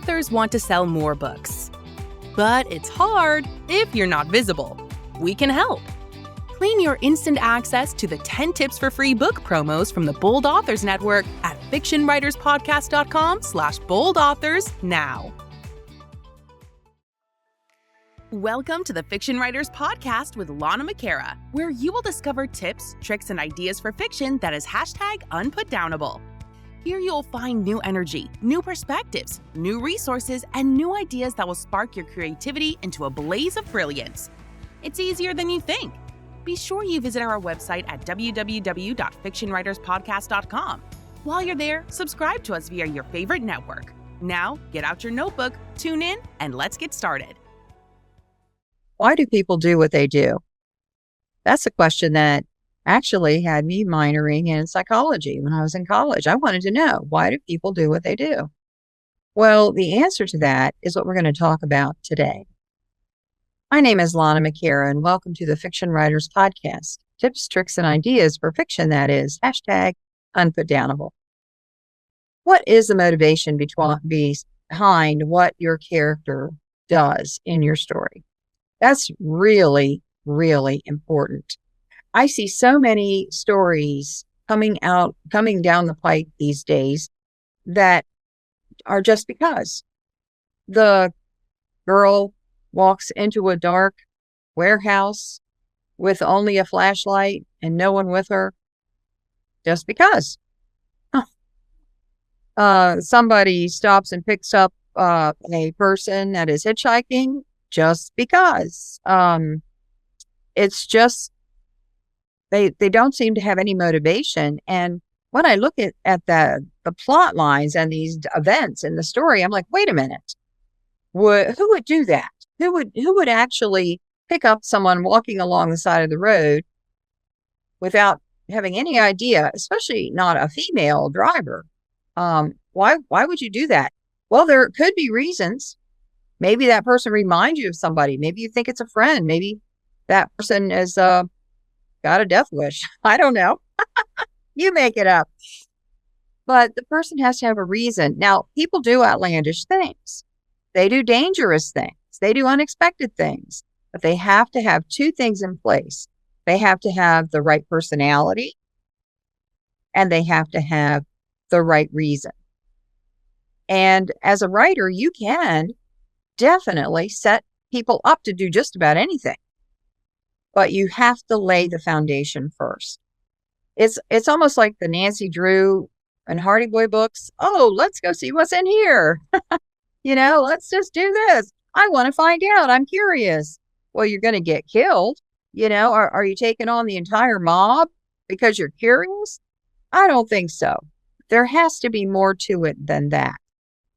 Authors want to sell more books. But it's hard if you're not visible. We can help. Claim your instant access to the 10 tips for free book promos from the Bold Authors Network at fictionwriterspodcast.com/boldauthors now. Welcome to the Fiction Writers Podcast with Lana McAra, where you will discover tips, tricks, and ideas for fiction that is #unputdownable. Here you'll find new energy, new perspectives, new resources, and new ideas that will spark your creativity into a blaze of brilliance. It's easier than you think. Be sure you visit our website at www.fictionwriterspodcast.com. While you're there, subscribe to us via your favorite network. Now, get out your notebook, tune in, and let's get started. Why do people do what they do? That's a question that actually had me minoring in psychology when I was in college. I wanted to know, why do people do what they do? Well, the answer to that is what we're going to talk about today. My name is Lana McAra, and welcome to the Fiction Writers Podcast. Tips, tricks, and ideas for fiction that is #unputdownable. What is the motivation behind what your character does in your story? That's really, really important. I see so many stories coming down the pipe these days that are just because. The girl walks into a dark warehouse with only a flashlight and no one with her just because. Somebody stops and picks up a person that is hitchhiking just because. It's just they don't seem to have any motivation. And when I look at the plot lines and these events in the story, I'm like, wait a minute, who would do that? Who would actually pick up someone walking along the side of the road without having any idea, especially not a female driver? Why would you do that? Well, there could be reasons. Maybe that person reminds you of somebody. Maybe you think it's a friend. Maybe that person has got a death wish. I don't know. You make it up. But the person has to have a reason. Now, people do outlandish things. They do dangerous things. They do unexpected things. But they have to have two things in place. They have to have the right personality, and they have to have the right reason. And as a writer, you can definitely set people up to do just about anything. But you have to lay the foundation first. It's almost like the Nancy Drew and Hardy Boy books. Oh, let's go see what's in here. Let's just do this. I want to find out. I'm curious. Well, you're going to get killed. Are you taking on the entire mob because you're curious? I don't think so. There has to be more to it than that.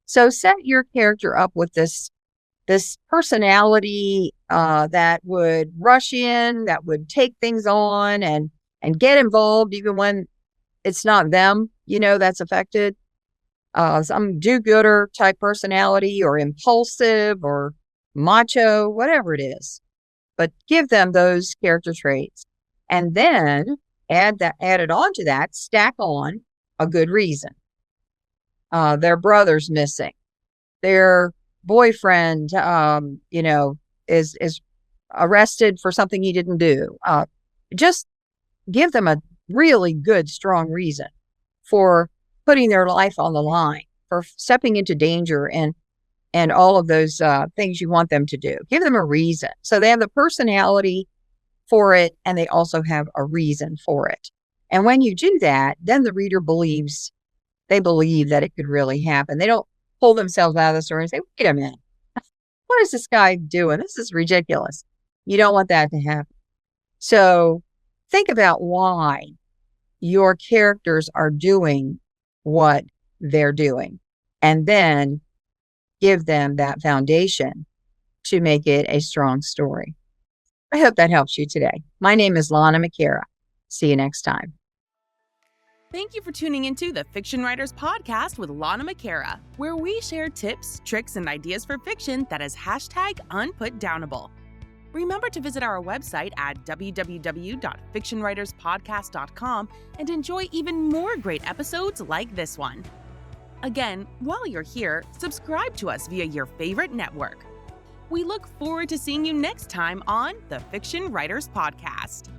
So set your character up with this personality that would rush in, that would take things on and get involved even when it's not them, that's affected. Some do-gooder type personality or impulsive or macho, whatever it is. But give them those character traits and then add it on to that, stack on a good reason. Their brother's missing. Their boyfriend, is arrested for something he didn't do. Just give them a really good, strong reason for putting their life on the line, for stepping into danger and all of those things you want them to do. Give them a reason. So they have the personality for it, and they also have a reason for it. And when you do that, then the reader believes that it could really happen. They don't pull themselves out of the story and say, wait a minute, what is this guy doing? This is ridiculous. You don't want that to happen. So think about why your characters are doing what they're doing, and then give them that foundation to make it a strong story. I hope that helps you today. My name is Lana McAra. See you next time. Thank you for tuning into the Fiction Writers Podcast with Lana McAra, where we share tips, tricks, and ideas for fiction that is #unputdownable. Remember to visit our website at www.fictionwriterspodcast.com and enjoy even more great episodes like this one. Again, while you're here, subscribe to us via your favorite network. We look forward to seeing you next time on the Fiction Writers Podcast.